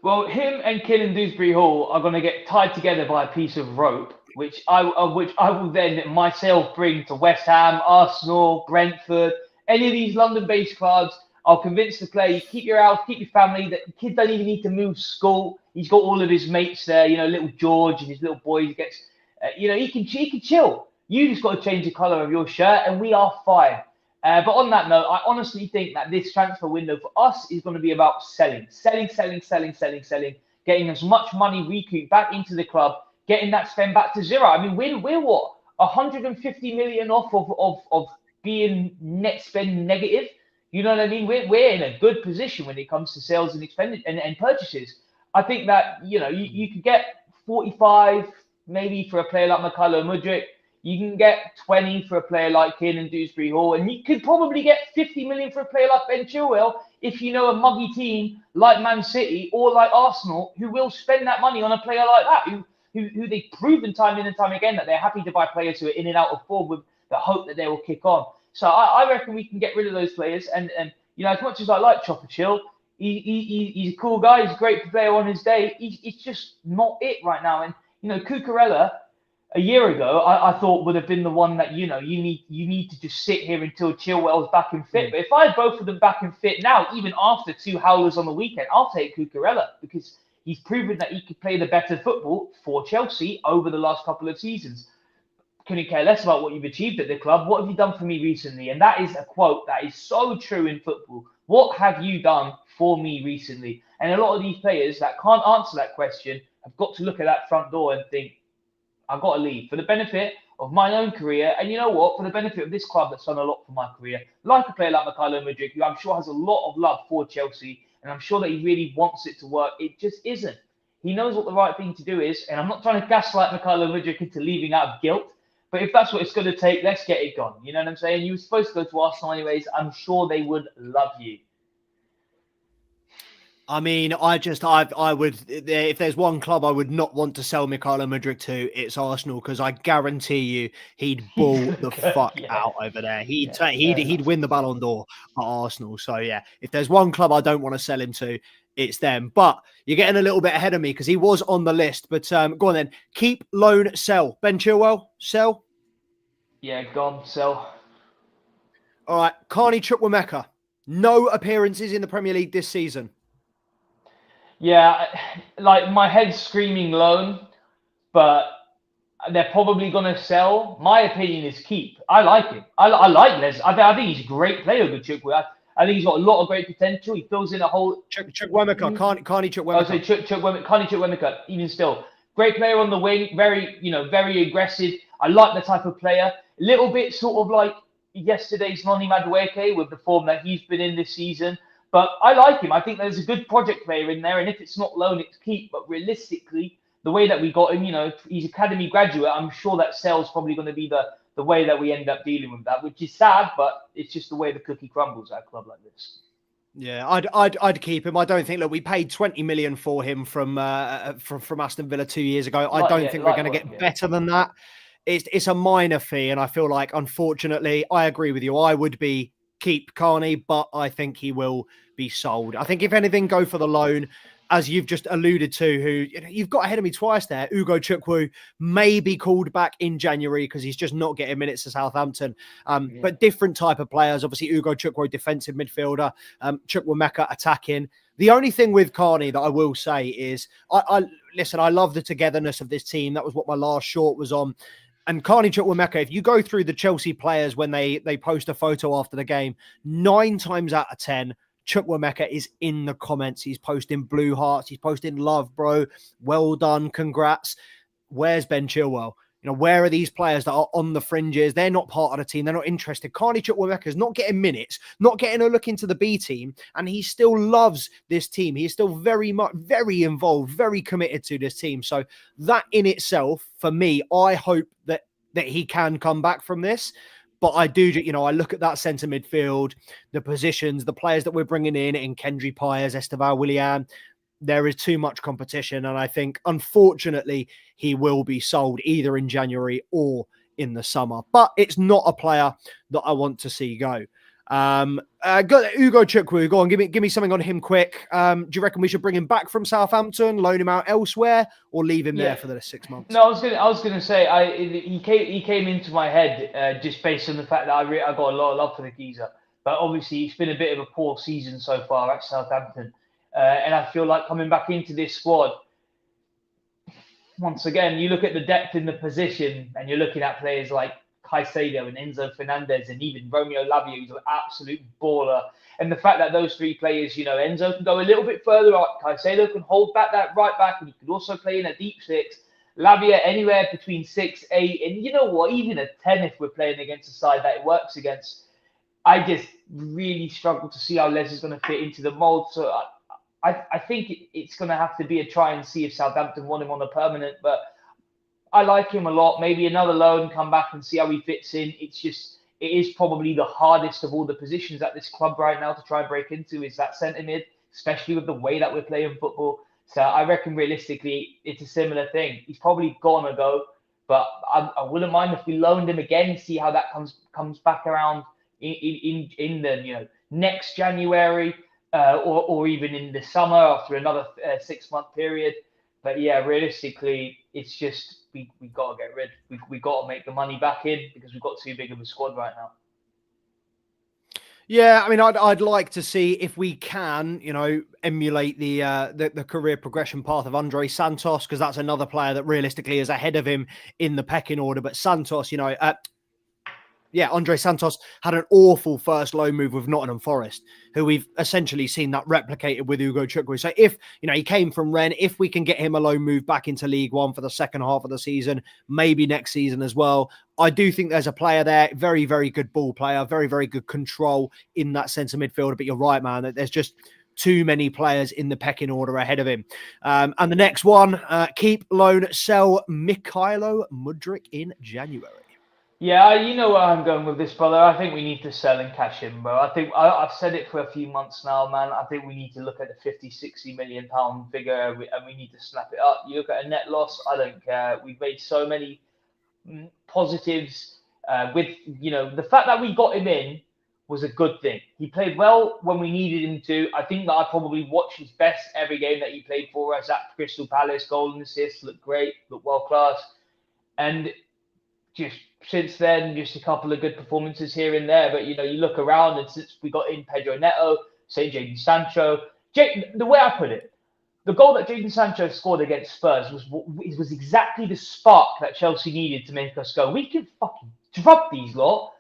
Speaker 2: Well, him and Killen Dewsbury Hall are going to get tied together by a piece of rope, which I will then myself bring to West Ham, Arsenal, Brentford, any of these London-based clubs. I'll convince the player, keep your house, keep your family, that the kid don't even need to move school. He's got all of his mates there, little George and his little boy. He gets, he can chill. You just got to change the colour of your shirt and we are fine. But on that note, I honestly think that this transfer window for us is going to be about selling, getting as much money recouped back into the club, getting that spend back to zero. I mean, we're what, 150 million off of being net spend negative. You know what I mean? We're in a good position when it comes to sales and expenditure and purchases. I think that you could get 45 maybe for a player like Mykhailo Mudryk. You can get 20 for a player like Kiernan Dewsbury Hall, and you could probably get 50 million for a player like Ben Chilwell if you know a muggy team like Man City or like Arsenal who will spend that money on a player like that, who they've proven time in and time again that they're happy to buy players who are in and out of form with the hope that they will kick on. So I reckon we can get rid of those players. And as much as I like Chopper Chill, he's a cool guy. He's a great player on his day. He's just not it right now. And Cucurella, a year ago, I thought would have been the one that you need to just sit here until Chilwell's back and fit. But if I had both of them back and fit now, even after 2 howlers on the weekend, I'll take Cucurella because he's proven that he could play the better football for Chelsea over the last couple of seasons. Couldn't care less about what you've achieved at the club. What have you done for me recently? And that is a quote that is so true in football. What have you done for me recently? And a lot of these players that can't answer that question have got to look at that front door and think, I've got to leave for the benefit of my own career. And you know what? For the benefit of this club that's done a lot for my career, like a player like Mykhailo Mudryk, who I'm sure has a lot of love for Chelsea, and I'm sure that he really wants it to work. It just isn't. He knows what the right thing to do is, and I'm not trying to gaslight Mykhailo Mudryk into leaving out of guilt, but if that's what it's going to take, let's get it gone. You know what I'm saying? You were supposed to go to Arsenal anyways. I'm sure they would love you.
Speaker 1: I mean, I would, if there's one club I would not want to sell Mykhailo Mudryk to, it's Arsenal, because I guarantee you he'd ball the fuck out over there. He'd win the Ballon d'Or at Arsenal. So yeah, if there's one club I don't want to sell him to, it's them. But you're getting a little bit ahead of me because he was on the list. But go on then. Keep, loan, sell. Ben Chilwell, sell.
Speaker 2: Yeah, gone, sell.
Speaker 1: All right, Carney Chukwuemeka. No appearances in the Premier League this season.
Speaker 2: Yeah, like my head's screaming loan, but they're probably going to sell. My opinion is keep. I like him. I like Les. I think he's a great player with Chukwuemeka. I think he's got a lot of great potential. He fills in a whole...
Speaker 1: Chukwuemeka, Carney Chukwuemeka.
Speaker 2: Oh, sorry, Carney Chukwuemeka, even still. Great player on the wing, very aggressive. I like the type of player. A little bit sort of like yesterday's Noni Madueke with the form that he's been in this season. But I like him. I think there's a good project player in there. And if it's not loan, it's keep. But realistically, the way that we got him, he's academy graduate. I'm sure that sale's probably going to be the way that we end up dealing with that, which is sad, but it's just the way the cookie crumbles at a club like this.
Speaker 1: Yeah, I'd keep him. I don't think that we paid 20 million for him from Aston Villa 2 years ago. I don't think we're going to get better than that. It's a minor fee, and I feel like, unfortunately, I agree with you. I would be keep Carney, but I think he will be sold. I think if anything, go for the loan, as you've just alluded to, who you've got ahead of me twice there. Ugo Chukwu may be called back in January because he's just not getting minutes to Southampton. But different type of players. Obviously, Ugo Chukwu, defensive midfielder, Chukwuemeka attacking. The only thing with Carney that I will say is, listen, I love the togetherness of this team. That was what my last short was on. And Carney Chukwuemeka, if you go through the Chelsea players when they post a photo after the game, 9 times out of 10, Chukwuemeka is in the comments. He's posting blue hearts. He's posting love, bro. Well done. Congrats. Where's Ben Chilwell? Where are these players that are on the fringes? They're not part of the team. They're not interested. Carney Chukwuemeka is not getting minutes, not getting a look into the B team, and he still loves this team. He is still very involved, very committed to this team. So that in itself, for me, I hope that he can come back from this. But I do, I look at that centre midfield, the positions, the players that we're bringing in Kendry Pires, Esteval Willian. There is too much competition. And I think, unfortunately, he will be sold either in January or in the summer. But it's not a player that I want to see go. Ugo Chukwu, go on, give me something on him quick. Do you reckon we should bring him back from Southampton, loan him out elsewhere, or leave him there for the 6 months?
Speaker 2: No, I was gonna say he came into my head just based on the fact that I got a lot of love for the geezer, but obviously it's been a bit of a poor season so far at Southampton, and I feel like coming back into this squad. Once again, you look at the depth in the position, and you're looking at players like Caicedo and Enzo Fernandez and even Romeo Lavia, who's an absolute baller. And the fact that those 3 players, Enzo can go a little bit further up. Caicedo can hold back that right back, and he can also play in a deep 6. Lavia anywhere between 6, 8, and you know what, even a 10 if we're playing against a side that it works against. I just really struggle to see how Les is going to fit into the mould. So I think it's going to have to be a try and see if Southampton want him on a permanent, but I like him a lot. Maybe another loan, come back and see how he fits in. It is probably the hardest of all the positions at this club right now to try and break into, is that centre mid, especially with the way that we're playing football. So I reckon realistically, it's a similar thing. He's probably gonna go, but I wouldn't mind if we loaned him again, see how that comes back around in the next January or even in the summer after another 6 month period. But yeah, realistically, it's just we got to get rid. We got to make the money back in because we've got too big of a squad right now.
Speaker 1: Yeah, I mean, I'd like to see if we can, emulate the career progression path of Andre Santos, because that's another player that realistically is ahead of him in the pecking order. But Santos, Andre Santos had an awful first loan move with Nottingham Forest, who we've essentially seen that replicated with Ugo Chukwu. So if, he came from Rennes, if we can get him a loan move back into League One for the second half of the season, maybe next season as well, I do think there's a player there, very, very good ball player, very, very good control in that centre midfielder. But you're right, man, there's just too many players in the pecking order ahead of him. And the next one, keep, loan, sell Mykhailo Mudryk in January.
Speaker 2: Yeah, you know where I'm going with this, brother. I think we need to sell and cash in, bro. I think I've said it for a few months now, man. I think we need to look at the 50, 60 million pound figure and we need to snap it up. You look at a net loss, I don't care. We've made so many positives with, the fact that we got him in was a good thing. He played well when we needed him to. I think that I probably watched his best every game that he played for us at Crystal Palace. Goal and assist, looked great, looked world class. And just since then, just a couple of good performances here and there. But, you look around and since we got in Pedro Neto, say Jadon Sancho, the way I put it, the goal that Jadon Sancho scored against Spurs was exactly the spark that Chelsea needed to make us go, we can fucking drop these lot.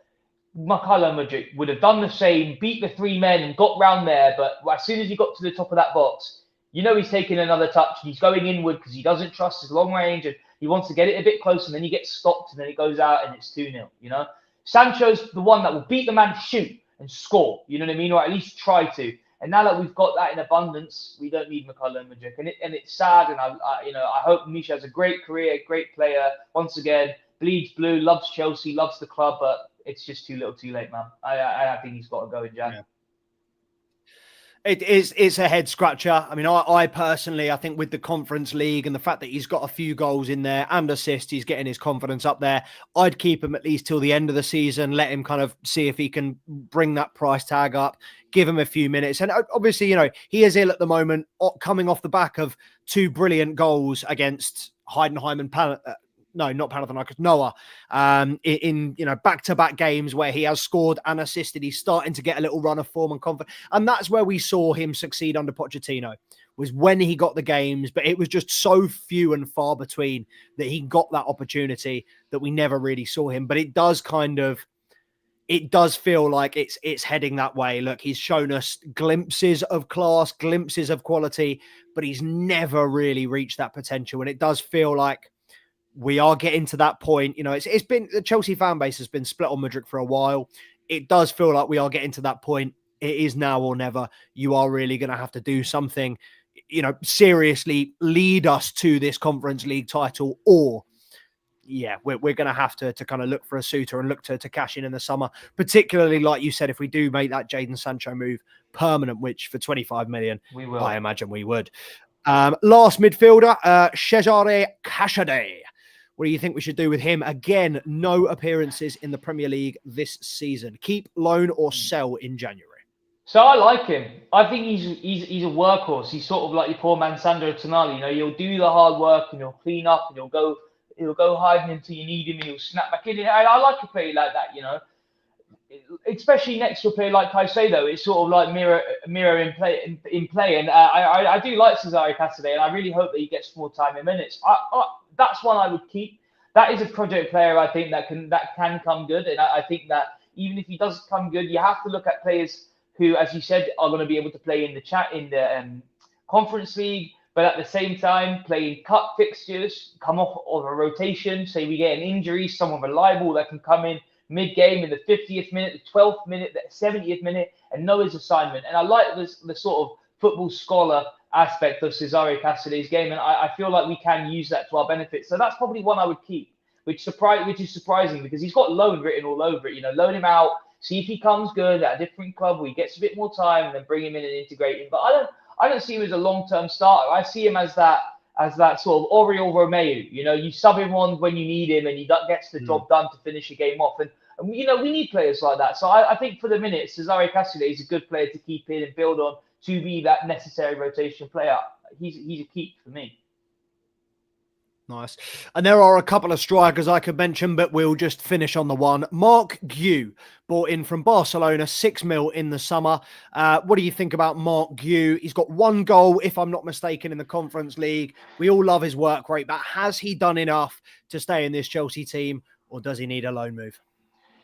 Speaker 2: Mykhailo Mudryk would have done the same, beat the three men and got round there. But as soon as he got to the top of that box, he's taking another touch and he's going inward because he doesn't trust his long range and he wants to get it a bit closer and then he gets stopped and then it goes out and it's 2-0, Sancho's the one that will beat the man, shoot and score, you know what I mean? Or at least try to. And now that we've got that in abundance, we don't need Mykhailo Mudryk. And it's sad. And I hope Misha has a great career, great player. Once again, bleeds blue, loves Chelsea, loves the club, but it's just too little too late, man. I think he's got to go in Jan.
Speaker 1: Yeah. It's a head scratcher. I mean, I personally, I think with the Conference League and the fact that he's got a few goals in there and assists, he's getting his confidence up there. I'd keep him at least till the end of the season, let him kind of see if he can bring that price tag up, give him a few minutes. And obviously, he is ill at the moment, coming off the back of two brilliant goals against Heidenheim and no, not Panathinaikos, Noah, in back-to-back games where he has scored and assisted. He's starting to get a little run of form and confidence. And that's where we saw him succeed under Pochettino, was when he got the games. But it was just so few and far between that he got that opportunity that we never really saw him. But it does feel like it's heading that way. Look, he's shown us glimpses of class, glimpses of quality, but he's never really reached that potential. And it does feel like we are getting to that point. It's been, the Chelsea fan base has been split on Mudryk for a while. It does feel like we are getting to that point. It is now or never. You are really going to have to do something, seriously lead us to this Conference League title, or we're going to have to kind of look for a suitor and look to cash in the summer, particularly like you said, if we do make that Jadon Sancho move permanent, which for 25 million,
Speaker 2: we will.
Speaker 1: I imagine we would. Last midfielder, Cesare Cachade. What do you think we should do with him? Again, no appearances in the Premier League this season. Keep, loan, or sell in January?
Speaker 2: So I like him. I think he's a workhorse. He's sort of like your poor man Sandro Tonali. He'll do the hard work and he'll clean up and he'll go hiding until you need him and he'll snap back in. I like a player like that, especially next to a player like Caicedo. It's sort of like mirror in play. And I do like Cesare Cachade, and I really hope that he gets more time and minutes. That's one I would keep. That is a project player, I think, that can come good. And I think that even if he does come good, you have to look at players who, as you said, are going to be able to play in the Conference League, but at the same time play in cup fixtures, come off of a rotation. Say we get an injury, someone reliable that can come in mid-game in the 50th minute, the 12th minute, the 70th minute, and know his assignment. And I like the sort of football scholar aspect of Cesare Cachade's game, and I feel like we can use that to our benefit. So that's probably one I would keep, which is surprising because he's got loan written all over it. Loan him out, see if he comes good at a different club where he gets a bit more time, and then bring him in and integrate him. But I don't see him as a long-term starter. I see him as that sort of Oriol Romeu. You sub him on when you need him, and he gets the job done to finish a game off. And we need players like that. So I think for the minute, Cesare Cachade is a good player to keep in and build on to be that necessary rotation player. He's a keep for me.
Speaker 1: Nice. And there are a couple of strikers I could mention, but we'll just finish on the one. Mark Gue, bought in from Barcelona, 6 mil in the summer. What do you think about Mark Gue? He's got 1 goal, if I'm not mistaken, in the Conference League. We all love his work rate, but has he done enough to stay in this Chelsea team, or does he need a loan move?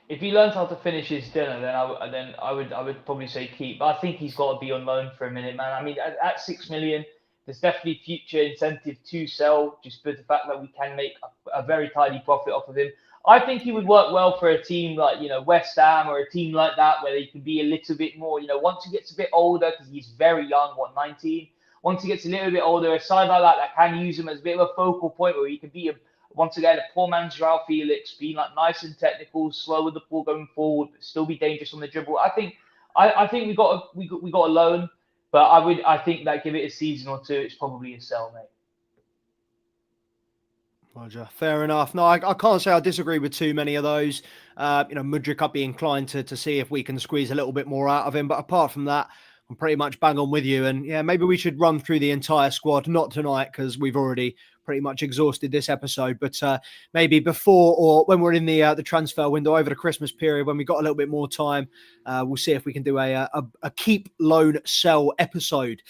Speaker 2: If he learns how to finish his dinner, then I would probably say keep. But I think he's got to be on loan for a minute, man. I mean, at 6 million, there's definitely future incentive to sell, just for the fact that we can make a very tidy profit off of him. I think he would work well for a team like, West Ham or a team like that, where he can be a little bit more, once he gets a bit older, because he's very young, 19. Once he gets a little bit older, a side like that can use him as a bit of a focal point where he can be once again, a poor man's Joao Felix, being like nice and technical, slow with the ball going forward, but still be dangerous on the dribble. I think we got a loan, but I think that give it a season or two, it's probably a sell, mate.
Speaker 1: Roger, fair enough. No, I can't say I disagree with too many of those. Mudryk, I'd be inclined to see if we can squeeze a little bit more out of him. But apart from that, I'm pretty much bang on with you. And yeah, maybe we should run through the entire squad, not tonight, because we've already pretty much exhausted this episode, but maybe before or when we're in the transfer window over the Christmas period, when we got a little bit more time, we'll see if we can do a keep, loan, sell episode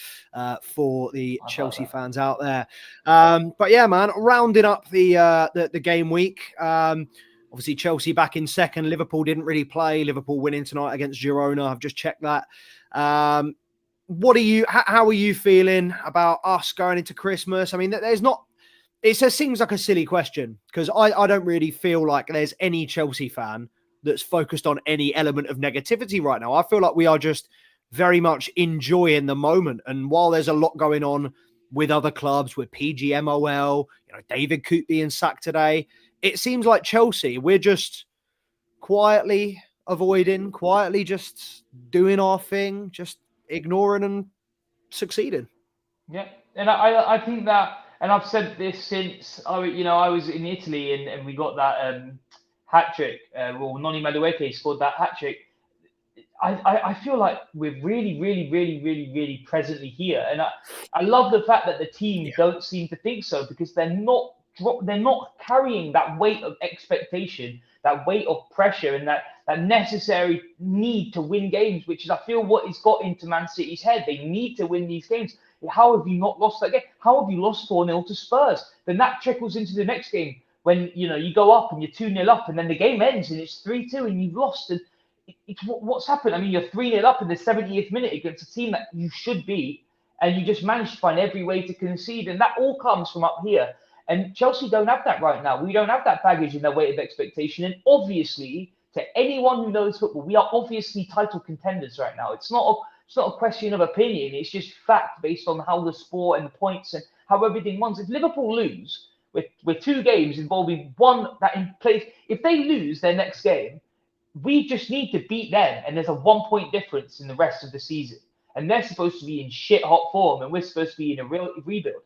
Speaker 1: for the Chelsea fans out there. But yeah, man, rounding up the game week. Obviously, Chelsea back in second. Liverpool didn't really play. Liverpool winning tonight against Girona. I've just checked that. How are you feeling about us going into Christmas? I mean, it seems like a silly question, because I don't really feel like there's any Chelsea fan that's focused on any element of negativity right now. I feel like we are just very much enjoying the moment. And while there's a lot going on with other clubs, with PGMOL, David Coote being sacked today, it seems like Chelsea, we're just quietly avoiding, quietly just doing our thing, just ignoring and succeeding.
Speaker 2: Yeah, and I think that, and I've said this since I was in Italy and we got that hat trick. Noni Madueke scored that hat trick. I feel like we're really, really, really, really, really presently here, and I love the fact that the team don't seem to think so, because they're not carrying that weight of expectation, that weight of pressure, and that necessary need to win games, which is, I feel, what has got into Man City's head. They need to win these games. How have you not lost that game? How have you lost 4-0 to Spurs? Then that trickles into the next game when you go up and you're 2-0 up, and then the game ends and it's 3-2 and you've lost. And it's what's happened. I mean, you're 3-0 up in the 70th minute against a team that you should beat, and you just managed to find every way to concede. And that all comes from up here. And Chelsea don't have that right now. We don't have that baggage in their weight of expectation. And obviously, to anyone who knows football, we are obviously title contenders right now. It's not a question of opinion. It's just fact based on how the sport and the points and how everything runs. If Liverpool lose with 2 games involving one that in place, if they lose their next game, we just need to beat them. And there's a 1-point difference in the rest of the season. And they're supposed to be in shit hot form, and we're supposed to be in a real rebuild.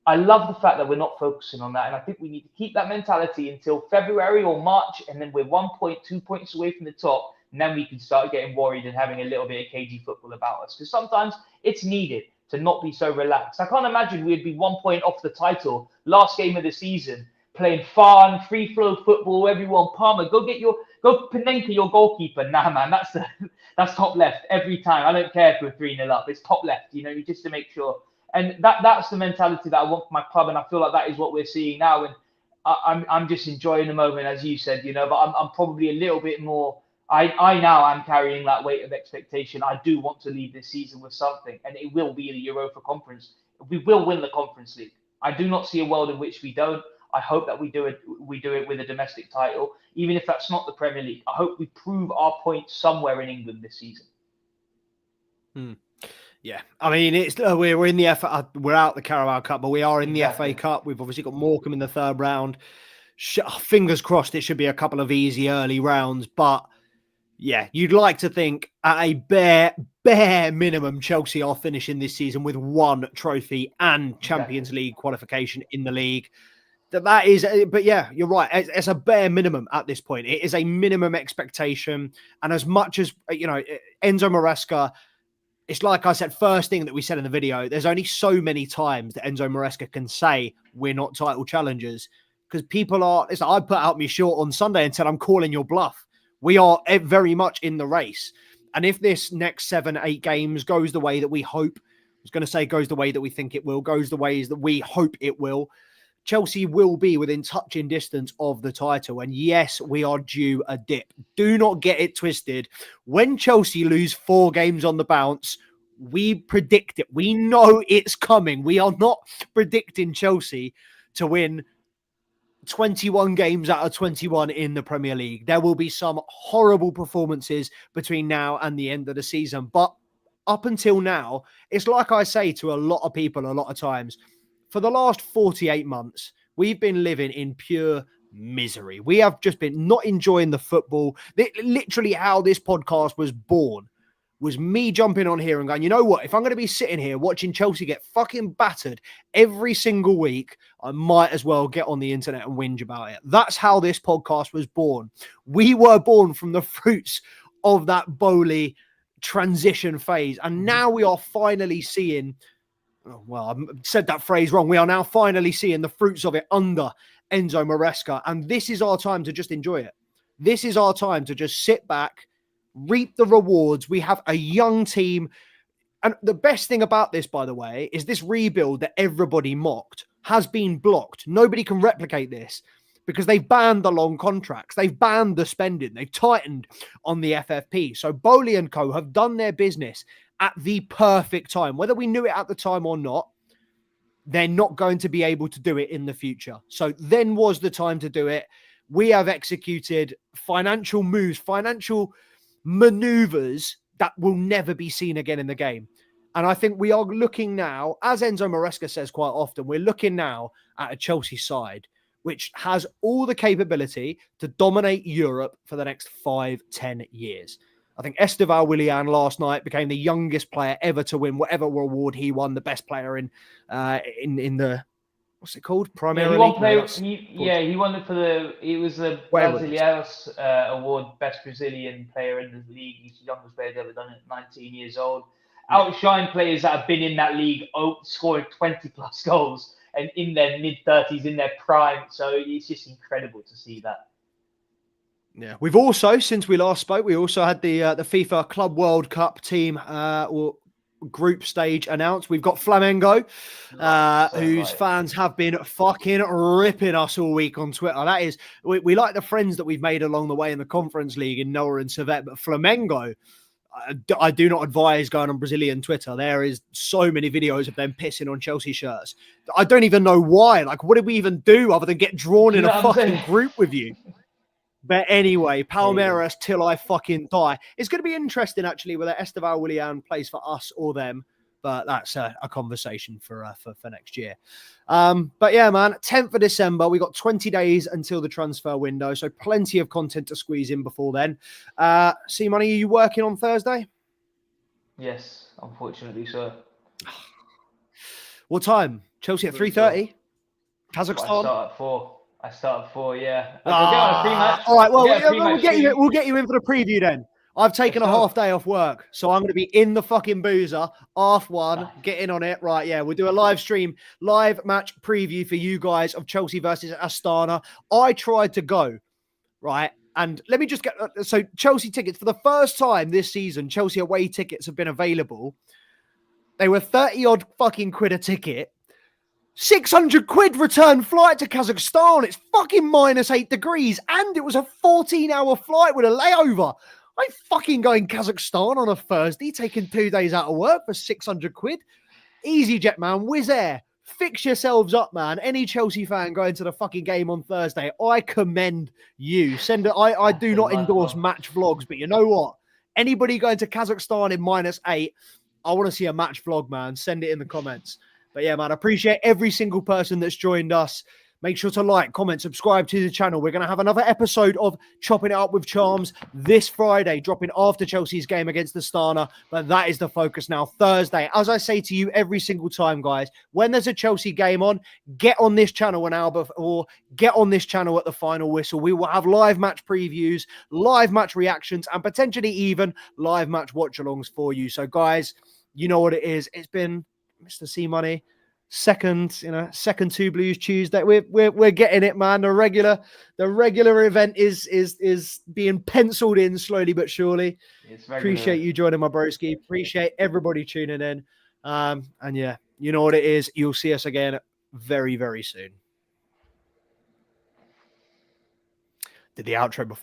Speaker 2: I love the fact that we're not focusing on that. And I think we need to keep that mentality until February or March. And then we're 1 point, 2 points away from the top. And then we can start getting worried and having a little bit of cagey football about us. Because sometimes it's needed to not be so relaxed. I can't imagine we'd be 1 point off the title, last game of the season, playing fun, free-flow football. Everyone, Palmer, go Panenka, your goalkeeper. Nah, man, that's top left every time. I don't care if we're 3-0 up. It's top left, just to make sure. And that's the mentality that I want for my club, and I feel like that is what we're seeing now. And I'm just enjoying the moment, as you said, but I'm probably a little bit more. I now am carrying that weight of expectation. I do want to leave this season with something, and it will be the Europa Conference. We will win the Conference League. I do not see a world in which we don't. I hope that we do it with a domestic title, even if that's not the Premier League. I hope we prove our point somewhere in England this season.
Speaker 1: Yeah, I mean, it's we're in the FA, we're out the Carabao Cup, but we are in the FA Cup. We've obviously got Morecambe in the 3rd round. Fingers crossed, it should be a couple of easy early rounds. But yeah, you'd like to think at a bare minimum, Chelsea are finishing this season with 1 trophy and Champions League qualification in the league. That is, but yeah, you're right. It's a bare minimum at this point. It is a minimum expectation, and as much as Enzo Maresca it's like I said, first thing that we said in the video, there's only so many times that Enzo Maresca can say we're not title challengers, because people are, it's like I put out my short on Sunday and said, I'm calling your bluff. We are very much in the race. And if this next 7-8 games goes the way that we hope, I was going to say goes the way that we think it will, goes the ways that we hope it will, Chelsea will be within touching distance of the title. And yes, we are due a dip. Do not get it twisted. When Chelsea lose 4 games on the bounce, we predict it. We know it's coming. We are not predicting Chelsea to win 21 games out of 21 in the Premier League. There will be some horrible performances between now and the end of the season. But up until now, it's like I say to a lot of people a lot of times, for the last 48 months, we've been living in pure misery. We have just been not enjoying the football. Literally how this podcast was born was me jumping on here and going, you know what? If I'm going to be sitting here watching Chelsea get fucking battered every single week, I might as well get on the internet and whinge about it. That's how this podcast was born. We were born from the fruits of that Bowley transition phase. And now we are finally seeing, well, I said that phrase wrong. We are now finally seeing the fruits of it under Enzo Maresca. And this is our time to just enjoy it. This is our time to just sit back, reap the rewards. We have a young team. And the best thing about this, by the way, is this rebuild that everybody mocked has been blocked. Nobody can replicate this because they've banned the long contracts. They've banned the spending. They've tightened on the FFP. So Bowley and co have done their business at the perfect time. Whether we knew it at the time or not, they're not going to be able to do it in the future. So then was the time to do it. We have executed financial moves, financial maneuvers that will never be seen again in the game. And I think we are looking now, as Enzo Maresca says quite often, we're looking now at a Chelsea side which has all the capability to dominate Europe for the next 5-10 years. I think Esteval Willian last night became the youngest player ever to win whatever award he won, the best player in the, what's it called? Premier League?
Speaker 2: He won it for the Brasileiros award, best Brazilian player in the league. He's the youngest player ever done it, 19 years old. Outshine players that have been in that league, scoring 20 plus goals and in their mid-30s, in their prime. So it's just incredible to see that.
Speaker 1: Yeah, we've also, since we last spoke, we also had the FIFA Club World Cup team or group stage announced. We've got Flamengo, whose fans have been fucking ripping us all week on Twitter. That is, we like the friends that we've made along the way in the Conference League in Noah and Servette, but Flamengo, I do not advise going on Brazilian Twitter. There is so many videos of them pissing on Chelsea shirts. I don't even know why. Like, what did we even do other than get drawn in a fucking group with you? But anyway, Palmeiras till I fucking die. It's going to be interesting, actually, whether Esteval Willian plays for us or them. But that's a conversation for next year. But yeah, man, 10th of December. We got 20 days until the transfer window. So plenty of content to squeeze in before then. C-Money, are you working on Thursday?
Speaker 2: Yes, unfortunately, sir.
Speaker 1: What time? Chelsea at 3:30? Kazakhstan?
Speaker 2: I start at 4, yeah. Get on a pre-match.
Speaker 1: All right, well, we'll get you in for the preview then. I've taken a half day off work, so I'm going to be in the fucking boozer, half one, getting on it. Right, yeah, we'll do a live stream, live match preview for you guys of Chelsea versus Astana. I tried to go, right, and let me just get, so Chelsea tickets, for the first time this season, Chelsea away tickets have been available. They were 30-odd fucking quid a ticket. 600 quid return flight to Kazakhstan. It's fucking -8 degrees, and it was a 14-hour flight with a layover. I'm fucking going Kazakhstan on a Thursday, taking 2 days out of work for 600 quid. EasyJet, man. Wizz Air. Fix yourselves up, man. Any Chelsea fan going to the fucking game on Thursday, I commend you. I do not endorse match vlogs, but you know what? Anybody going to Kazakhstan in -8, I want to see a match vlog, man. Send it in the comments. But yeah, man, I appreciate every single person that's joined us. Make sure to like, comment, subscribe to the channel. We're going to have another episode of Chopping It Up with Charms this Friday, dropping after Chelsea's game against the Astana. But that is the focus now. Thursday, as I say to you every single time, guys, when there's a Chelsea game on, get on this channel an hour before, get on this channel at the final whistle. We will have live match previews, live match reactions, and potentially even live match watch-alongs for you. So, guys, you know what it is. It's been Mr. C Money. Second Two Blues Tuesday. We're getting it, man. The regular event is being penciled in slowly but surely. Appreciate you joining my broski. Appreciate everybody tuning in. And yeah, you know what it is. You'll see us again very, very soon. Did the outro before.